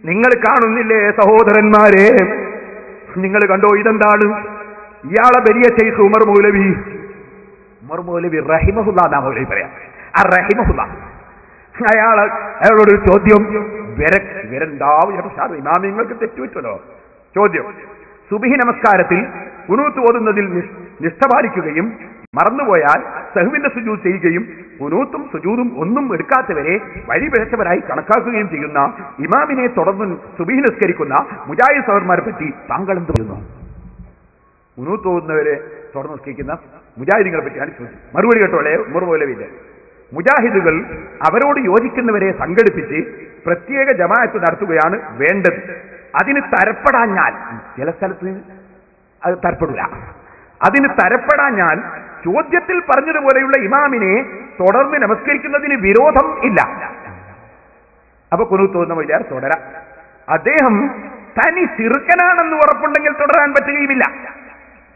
നിങ്ങൾ കാണുന്നില്ലേ സഹോദരന്മാരെ, നിങ്ങൾ കണ്ടോ ഇതെന്താണ്? ഇയാളെ വലിയ ശൈഖ് ഉമർ മൗലവി റഹിമഹുല്ലാ എന്നാ മൗലവി പറയാം. ആ റഹിമഹുല്ല അയാളോടൊരു ചോദ്യം, ഇമാമിങ്ങൾക്ക് തെറ്റുപറ്റുമല്ലോ. ചോദ്യം: സുബ്ഹി നമസ്കാരത്തിൽ ഖുനൂത്ത് ഓതുന്നതിൽ നിഷ്ഠ പാലിക്കുകയും മറന്നുപോയാൽ സഹ്വിന്റെ സുജൂദ് ചെയ്യുകയും ഖുനൂത്തും സുജൂദും ഒന്നും എടുക്കാത്തവരെ വഴിപിഴച്ചവരായി കണക്കാക്കുകയും ചെയ്യുന്ന ഇമാമിനെ തുടർന്ന് സുബ്ഹി നിസ്കരിക്കുന്ന മുജാഹിദ് സഹോദരന്മാരെ പറ്റി താങ്കൾ എന്ത് പറയുന്നു? ഖുനൂത്ത് ഓതുന്നവരെ തുടർന്ന് നിസ്കരിക്കുന്ന മുജാഹിദുകളെ പറ്റിയാണ് ചോദിച്ചത്. മറുപടി കേട്ടോളെ ഉമർ മൗലവിന്റെ: മുജാഹിദുകൾ അവരോട് യോജിക്കുന്നവരെ സംഘടിപ്പിച്ച് പ്രത്യേക ജമാഅത്ത് നടത്തുകയാണ് വേണ്ടത്. അതിന് തരപ്പെടാഞ്ഞാൽ, ചില സ്ഥലത്ത് അത് തരപ്പെടില്ല, അതിന് തരപ്പെടാഞ്ഞാൽ ചോദ്യത്തിൽ പറഞ്ഞതുപോലെയുള്ള ഇമാമിനെ തുടർന്ന് നമസ്കരിക്കുന്നതിന് വിരോധം ഇല്ല. അപ്പൊ ഖുനൂത്ത് ഓതുന്ന മുജാഹിദ് തുടരാം. അദ്ദേഹം തനി ശിർക്കനാണെന്ന് ഉറപ്പുണ്ടെങ്കിൽ തുടരാൻ പറ്റുകയുമില്ല.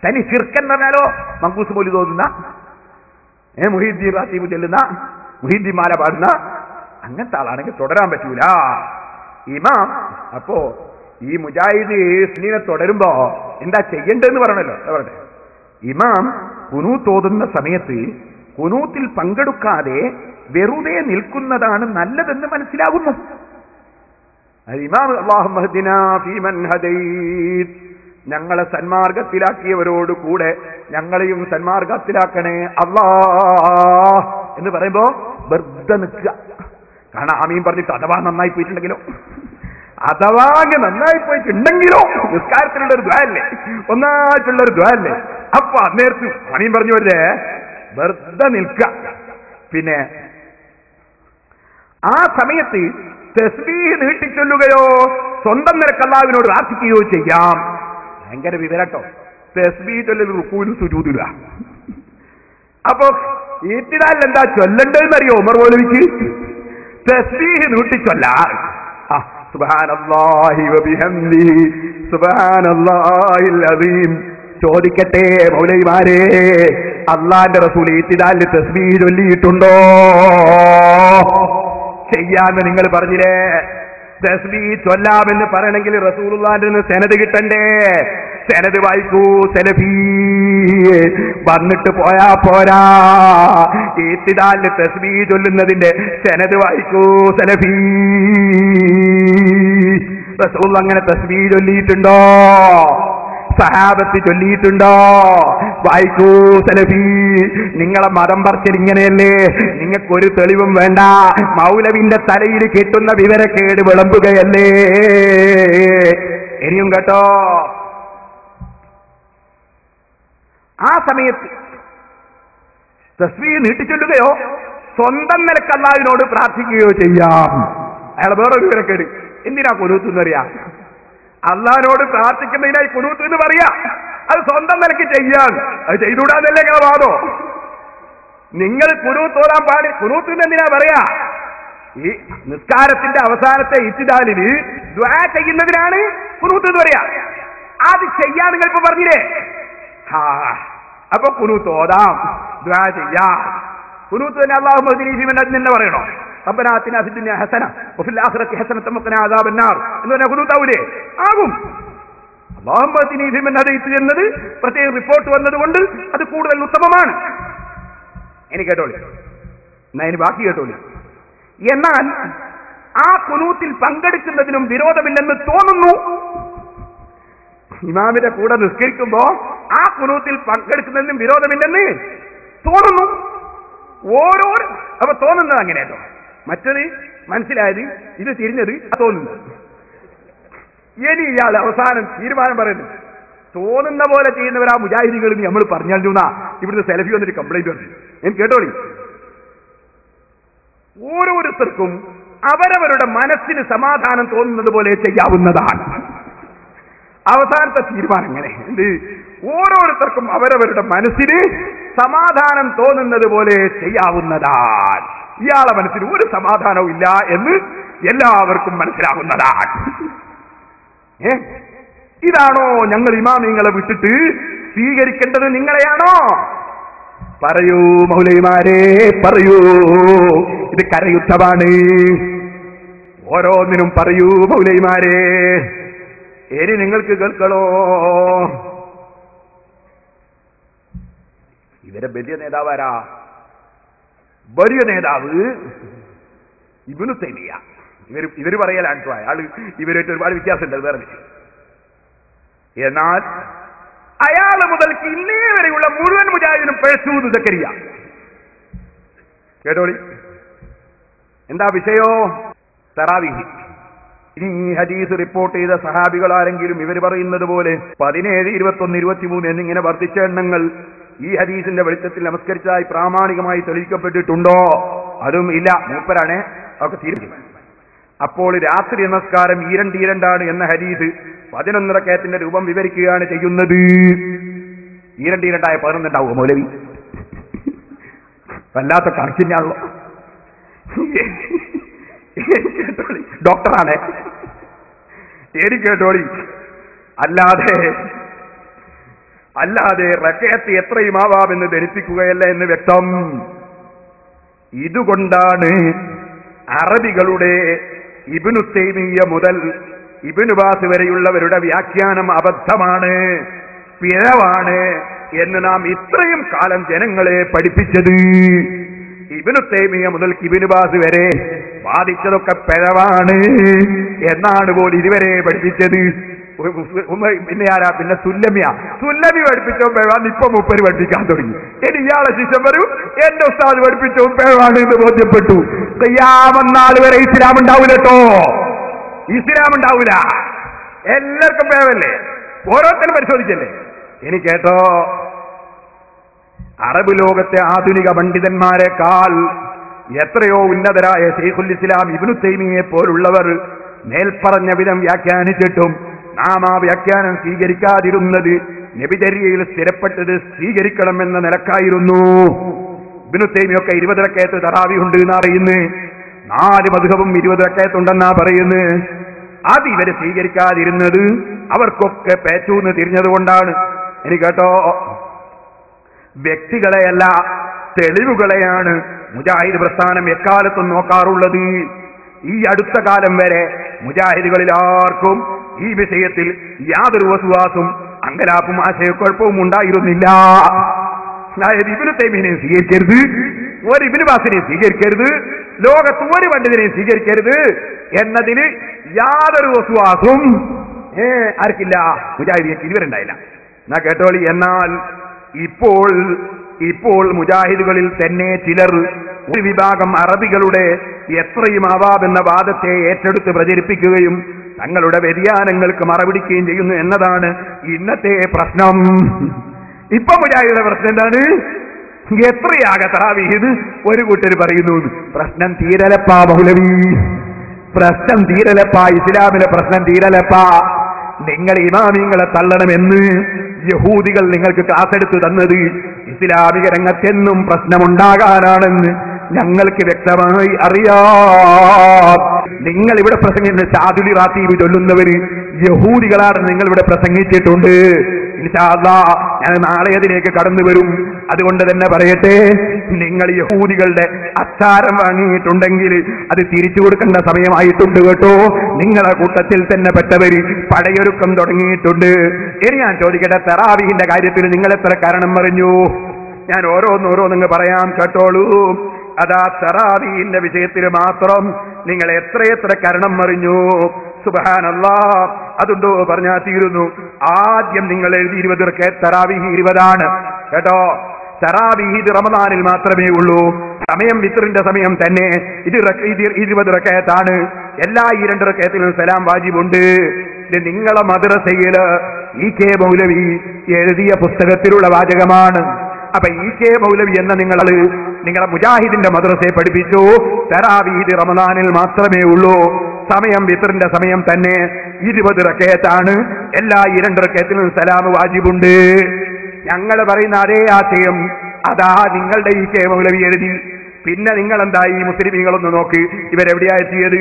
തനി ശിർക്കൻ എന്ന് പറഞ്ഞാലോ, മങ്കൂസ് മൗലിദ് ഓതുന്ന, മുഹീദ്ദീൻ റാത്തീബ് ചെല്ലുന്ന, മുഹീദ്ദീൻ മാല പാടുന്ന അങ്ങനത്തെ ആളാണെങ്കിൽ തുടരാൻ പറ്റൂല. ഇമാം അപ്പോ ഈ മുജാഹിദ് സുന്നീനെ തുടരുമ്പോ എന്താ ചെയ്യേണ്ടതെന്ന് പറയണല്ലോ. പറയട്ടെ, ഇമാം ഖുനൂത്ത് ഓതുന്ന സമയത്ത് ഖുനൂത്തിൽ പങ്കെടുക്കാതെ വെറുതെ നിൽക്കുന്നതാണ് നല്ലതെന്ന് മനസ്സിലാകുന്നു. ഇമാം അല്ലാഹുമ്മ ഹ്ദിനാ ഫീമൻ ഹദൈത്, ഞങ്ങളെ സന്മാർഗത്തിലാക്കിയവരോട് കൂടെ ഞങ്ങളെയും സന്മാർഗത്തിലാക്കണേ അല്ലാഹ് എന്ന് പറയുമ്പോ വെറുതെ നിൽക്കുക. കാരണം ആമീൻ പറഞ്ഞിട്ട് അഥവാ നന്നായി പോയിട്ടുണ്ടെങ്കിലോ, അഥവാ നന്നായി പോയിട്ടുണ്ടെങ്കിലോ, നിസ്കാരത്തിലുള്ളൊരു ദ്വാരല്ലേ, ഒന്നായിട്ടുള്ളൊരു ദ്വാരല്ലേ, അപ്പൊ അന്നേരത്ത് ആമീൻ പറഞ്ഞു വരേ വെറുതെ നിൽക്കുക. പിന്നെ ആ സമയത്ത് തസ്ബീഹ് നീട്ടിച്ചൊല്ലുകയോ സ്വന്തം നിരക്ക് അല്ലാഹുവിനോട് പ്രാർത്ഥിക്കുകയോ ചെയ്യാം. ഭയങ്കര വിവരട്ടോ. തസ്ബീഹ് ചൊല്ലൽ റുക്കൂലും സുജൂദിലുക. അപ്പൊ ഈത്തിദാൽ എന്താ ചൊല്ലണ്ടെന്നറിയോ ഉമർ മൗലവിക്ക്? തസ്ബീഹ് നീട്ടിച്ചൊല്ലാറ്. സുബ്ഹാനല്ലാഹി വബിഹംദിഹി സുബ്ഹാനല്ലാഹിൽ അസീം. ചോദിക്കട്ടെ മൗലവിമാരെ, അല്ലാഹുവിന്റെ റസൂൽ ഈത്തിദാലിൽ തസ്ബീഹ് ചൊല്ലിയിട്ടുണ്ടോ? ചെയ്യാന്ന് നിങ്ങൾ പറഞ്ഞില്ലേ. തസ്ബീഹ് ചൊല്ലാമെന്ന് പറയണമെങ്കിൽ റസൂലുള്ളാഹിന്റെ നിന്ന് സനദ് കിട്ടണ്ടേ. സനദ് വായിക്കൂ സലഫി. വന്നിട്ട് പോയാ പോരാ, ഈത്തിദാലിൽ തസ്ബീഹ് ചൊല്ലുന്നതിന്റെ സനദ് വായിക്കൂ സലഫി. റസൂൽ അങ്ങനെ തസ്ബീഹ് ചൊല്ലിയിട്ടുണ്ടോ? സഹാബത്ത് ചൊല്ലിയിട്ടുണ്ടോ? വായിക്കൂ സലഫി. നിങ്ങളെ മതം പറച്ചിൽ ഇങ്ങനെയല്ലേ? നിങ്ങൾക്കൊരു തെളിവും വേണ്ട. മൗലവിന്റെ തലയിൽ കെട്ടുന്ന വിവരക്കേട് വിളമ്പുകയല്ലേ? ഇനിയും കേട്ടോ, ആ സമയത്ത് തസ്ബീഹ് നീട്ടിച്ചൊല്ലുകയോ സ്വന്തം നിലക്ക് അല്ലാഹുവിനോട് പ്രാർത്ഥിക്കുകയോ ചെയ്യാം. അയാൾ വേറൊരു വിവരക്കേട്. എന്തിനാ ഖുനൂത്ത് എന്ന് പറയാ? അല്ലാഹുവിനോട് പ്രാർത്ഥിക്കുന്നതിനായി ഖുനൂത്ത് എന്ന് പറയാ. അത് സ്വന്തം നിലയ്ക്ക് ചെയ്യാൻ, അത് ചെയ്തുകൂടാന്നല്ലേ നിങ്ങളെ വാദോ? നിങ്ങൾ ഖുനൂത്ത് ഓതാൻ പാടി, ഖുനൂത്ത് എന്തിനാ പറയാ? ഈ നിസ്കാരത്തിന്റെ അവസാനത്തെ ഇത്തിദാലിന് ദുആ ചെയ്യുന്നതിനാണ് ഖുനൂത്ത് എന്ന് പറയാ. അത് ചെയ്യാൻ നിങ്ങൾ ഇപ്പൊ പറഞ്ഞില്ലേ? അപ്പൊ ഖുനൂത്ത് ഓതാം, ദുആ ചെയ്യാം. ഖുനൂത്ത് തന്നെ അല്ലാഹുമ്മ ഹ്ദിനി ഫീമൻ ഹദൈത എന്ന് പറയണോ? റബ്ബനാ ആതിനാ ഫിദ്ദുനിയ ഹസന വഫിൽ ആഖിറതി ഹസനത വഖിനാ അദാബന്നാർ എന്ന് പറഞ്ഞാൽ ഖുനൂത്ത് ആവൂലേ? ആകും. അല്ലാഹുമ്മ ഹ്ദിനി ഫീമൻ ഹദൈത എന്നത് പ്രത്യേക റിപ്പോർട്ട് വന്നതുകൊണ്ട് അത് കൂടുതൽ ഉത്തമമാണ്. ഇനി കേട്ടോളി, എന്നാ ഇനി ബാക്കി കേട്ടോളി. എന്നാൽ ആ ഖുനൂത്തിൽ പങ്കെടുക്കുന്നതിനും വിരോധമില്ലെന്ന് തോന്നുന്നു. ഇമാമിന്റെ കൂടെ നിസ്കരിക്കുമ്പോ ആ ഖുനൂത്തിൽ പങ്കെടുക്കുന്നതിനും വിരോധമില്ലെന്ന് തോന്നുന്നു. ഓരോരോ അപ്പൊ തോന്നുന്നത് അങ്ങനെയാട്ടോ. മറ്റത് മനസ്സിലായത്, ഇത് തിരിഞ്ഞത് തോന്നുന്നത്. ഇനി ഇയാൾ അവസാനം തീരുമാനം പറയുന്നു. തോന്നുന്ന പോലെ ചെയ്യുന്നവരാ മുജാഹിദുകൾ നമ്മൾ പറഞ്ഞാൽ ഇവിടുന്ന് സെലഫി വന്നിട്ട് കംപ്ലൈന്റ് വന്നു. എനിക്ക് കേട്ടോളി, ഓരോരുത്തർക്കും അവരവരുടെ മനസ്സിന് സമാധാനം തോന്നുന്നത് പോലെ ചെയ്യാവുന്നതാണ്. അവസാനത്തെ തീരുമാനം എങ്ങനെ? എന്ത്? ഓരോരുത്തർക്കും അവരവരുടെ മനസ്സിന് സമാധാനം തോന്നുന്നത് പോലെ ചെയ്യാവുന്നതാണ്. ഇയാളെ മനസ്സിന് ഒരു സമാധാനവും ഇല്ല എന്ന് എല്ലാവർക്കും മനസ്സിലാവുന്നതാണ്. ഇതാണോ ഞങ്ങൾ ഇമാമിങ്ങളെ വിട്ടിട്ട് സ്വീകരിക്കേണ്ടത്? നിങ്ങളെയാണോ? പറയൂ മൗലവിമാരെ, പറയൂ. ഇത് കരയുദ്ധമാണ്. ഓരോന്നിനും പറയൂ മൗലൈമാരെ. ഇനി നിങ്ങൾക്ക് കേൾക്കണോ? ഇവരെ വലിയ നേതാവാരാ? വലിയ നേതാവ് ഇബ്നു തൈമിയ. ഇവര് പറയലാണ് അയാള് ഇവരായിട്ട് ഒരുപാട് വ്യത്യാസമുണ്ട്, അത് വേറെ വിഷയം. എന്നാൽ അയാള് മുതൽക്ക് ഇന്നേ വരെയുള്ള മുഴുവൻ മുജാഹിദിനും പഴച്ചൂന്ന് സക്കരിയ. കേട്ടോളി, എന്താ വിഷയോ? തറാവീഹ്. ഇനി ഈ ഹദീസ് റിപ്പോർട്ട് ചെയ്ത സഹാബികൾ ആരെങ്കിലും ഇവർ പറയുന്നത് പോലെ 17, 21, 23 എന്നിങ്ങനെ വർദ്ധിച്ച എണ്ണങ്ങൾ ഈ ഹദീസിന്റെ വെളിച്ചത്തിൽ നമസ്കരിച്ചതായി പ്രാമാണികമായി തെളിയിക്കപ്പെട്ടിട്ടുണ്ടോ? അതും ഇല്ല. മൂപ്പരാണ് ഒക്കെ തീരുമാനിക്കുന്നത്. അപ്പോൾ രാത്രി നമസ്കാരം ഈരണ്ടീരണ്ടാണ് എന്ന ഹദീസ് 11 റക്അത്തിന്റെ രൂപം വിവരിക്കുകയാണ് ചെയ്യുന്നത്. ഈരണ്ടീരണ്ടായ 11 ഉണ്ടാവുമോ മൗലവി? വല്ലാത്ത കണക്കിനാണല്ലോ. കേട്ടോളി, ഡോക്ടറാണ്. കേട്ടോളി, അല്ലാതെ റക്അത്ത് എത്രയും ആവാമെന്ന് ധരിപ്പിക്കുകയല്ല എന്ന് വ്യക്തം. ഇതുകൊണ്ടാണ് അറബികളുടെ ഇബ്നു തൈമിയ്യ മുതൽ ഇബ്നു ബാസ് വരെയുള്ളവരുടെ വ്യാഖ്യാനം അബദ്ധമാണ്, പിഴവാണ് എന്ന് നാം ഇത്രയും കാലം ജനങ്ങളെ പഠിപ്പിച്ചത്. ഇബ്നു തൈമിയ്യ മുതൽ ഇബ്നു ബാസ് വരെ വാദിച്ചതൊക്കെ പിഴവാണ് എന്നാണ് പോലും ഇതുവരെ പഠിപ്പിച്ചത്. പിന്നെ ആരാ? പിന്നെ സുല്ലമി പഠിപ്പിച്ചോ പിഴവാണ്. ഇപ്പൊ മൂപ്പര് പഠിപ്പിക്കാൻ തുടങ്ങി. ഇനി ഇയാളെ ശിഷ്യം വരൂ, എന്റെ ഉസ്താദ് പഠിപ്പിച്ചോ പിഴവാണ് എന്ന് ബോധ്യപ്പെട്ടു. ഖിയാമത്ത് വരെ ഇസ്ലാം ഉണ്ടാവൂല കേട്ടോ, ഇസ്ലാം ഉണ്ടാവൂല. എല്ലാവർക്കും പിഴവല്ലേ, ഓരോരുത്തരും പരിശോധിച്ചല്ലേ. ഇനി കേട്ടോ, അറബ് ലോകത്തെ ആധുനിക പണ്ഡിതന്മാരെക്കാൾ എത്രയോ ഉന്നതരായ ശൈഖുൽ ഇസ്ലാം ഇബ്നു തൈമിയെ പോലുള്ളവർ മേൽപ്പറഞ്ഞ വിധം വ്യാഖ്യാനിച്ചിട്ടും നാം ആ വ്യാഖ്യാനം സ്വീകരിക്കാതിരുന്നത് നബിചര്യയിൽ സ്ഥിരപ്പെട്ടത് സ്വീകരിക്കണമെന്ന നിലക്കായിരുന്നു. ഇബ്നു തൈമിയൊക്കെ 20 റക്അത്ത് തറാവീഹ് ഉണ്ട് എന്നാ പറയുന്നത്. 4 മദ്ഹബും 20 റക്അത്ത് ഉണ്ടെന്നാ പറയുന്നത്. അത് ഇവര് സ്വീകരിക്കാതിരുന്നത് അവർക്കൊക്കെ പേച്ചൂന്ന് തിരിഞ്ഞതുകൊണ്ടാണ്. ഇനി കേട്ടോ, വ്യക്തികളെയല്ല തെളിവുകളെയാണ് മുജാഹിദ് പ്രസ്ഥാനം എക്കാലത്തും നോക്കാറുള്ളത്. ഈ അടുത്ത കാലം വരെ മുജാഹിദുകളിൽ ആർക്കും ഈ വിഷയത്തിൽ യാതൊരു വസുവാസും അങ്കലാപ്പും ആശയക്കുഴപ്പവും ഉണ്ടായിരുന്നില്ല. അതായത് ഇബ്നു തൈമിയെ സ്വീകരിക്കരുത്, ഒരു ഇബ്നു ബാസിനെ സ്വീകരിക്കരുത്, ലോകത്ത് ഒരു പണ്ഡിതനെ സ്വീകരിക്കരുത് എന്നതിന് യാതൊരു വസുവാസും ആർക്കില്ല, മുജാഹിദിയക്ക് ഇതുവരുണ്ടായില്ല. എന്നാ കേട്ടോളി. എന്നാൽ ഇപ്പോൾ മുജാഹിദുകളിൽ തന്നെ ചിലർ ഒരു വിഭാഗം അറബികളുടെ എത്രയും ആവാമെന്ന വാദത്തെ ഏറ്റെടുത്ത് പ്രചരിപ്പിക്കുകയും തങ്ങളുടെ വ്യതിയാനങ്ങൾക്ക് മറപിടിക്കുകയും ചെയ്യുന്നു എന്നതാണ് ഇന്നത്തെ പ്രശ്നം. ഇപ്പൊ മുജാഹിദിയുടെ പ്രശ്നം എന്താണ്? എത്രയാകെ തറാവീഹ് ഒരു കൂട്ടർ പറയുന്നു. പ്രശ്നം തീരലപ്പാ മൗലവി, പ്രശ്നം തീരലപ്പാ, ഇസ്ലാമിലെ പ്രശ്നം തീരലപ്പാ. നിങ്ങൾ ഇമാമിങ്ങളെ തള്ളണമെന്ന് യഹൂദികൾ നിങ്ങൾക്ക് ക്ലാസ് എടുത്തു തന്നത് ഇസ്ലാമിക രംഗത്തെന്നും പ്രശ്നമുണ്ടാകാനാണെന്ന് ഞങ്ങൾക്ക് വ്യക്തമായി അറിയാം. നിങ്ങൾ ഇവിടെ പ്രസംഗിക്കുന്ന ശാദുലി റാത്തീബ് ചൊല്ലുന്നവര് യഹൂദികളാണ് നിങ്ങൾ ഇവിടെ പ്രസംഗിച്ചിട്ടുണ്ട്. ഇൻഷാ അല്ലാഹ് ഞാൻ നാളെ അതിലേക്ക് കടന്നു വരും. അതുകൊണ്ട് തന്നെ പറയട്ടെ, നിങ്ങൾ യഹൂദികളുടെ അച്ചാരം വാങ്ങിയിട്ടുണ്ടെങ്കിൽ അത് തിരിച്ചു കൊടുക്കേണ്ട സമയമായിട്ടുണ്ട് കേട്ടോ. നിങ്ങളെ കൂട്ടത്തിൽ തന്നെ പെട്ടവര് പടയൊരുക്കം തുടങ്ങിയിട്ടുണ്ട്. ഇനി ഞാൻ ചോദിക്കട്ടെ, തറാവീഹിന്റെ കാര്യത്തിൽ നിങ്ങൾ എത്ര കാരണം പറഞ്ഞു? ഞാൻ ഓരോന്നോരോന്നങ്ങ് പറയാം, കേട്ടോളൂ. അതാ തറാവീഹിന്റെ വിഷയത്തിൽ മാത്രം നിങ്ങൾ എത്രയെത്ര കാരണം അറിഞ്ഞു. സുബ്ഹാനല്ലാഹ്, അതുണ്ടോ പറഞ്ഞാൽ തീരുന്നു. ആദ്യം നിങ്ങൾ എഴുതി 20 റക്അത്ത്, തറാവീഹ് 20 കേട്ടോ. തറാവീഹ് റമദാനിൽ മാത്രമേ ഉള്ളൂ. സമയം വിത്റിന്റെ സമയം തന്നെ. ഇത് 20 റക്അത്താണ്. എല്ലാ 2 റക്അത്തിലും സലാം വാജിബുണ്ട്. ഇത് നിങ്ങളെ മദ്രസയില് ഇ കെ മൗലവി എഴുതിയ പുസ്തകത്തിലുള്ള വാചകമാണ്. അപ്പൊ ഇ കെ മൗലവി എന്ന നിങ്ങളെ മുജാഹിദിന്റെ മദ്രസയെ പഠിപ്പിച്ചു തറാവീഹ് റമദാനിൽ മാത്രമേ ഉള്ളൂ. സമയം വിത്റിന്റെ സമയം തന്നെ 20 റക്അത്താണ്. എല്ലാ 2 റക്അത്തിലും സലാം വാജിബുണ്ട്. ഞങ്ങൾ പറയുന്ന അതേ ആശയം അതാ നിങ്ങളുടെ ഈ കെ മൗലവി എഴുതി. പിന്നെ നിങ്ങൾ എന്താ ഈ മുസ്ലിമീങ്ങളൊന്ന് നോക്ക്, ഇവരെവിടെയാ എത്തിയത്?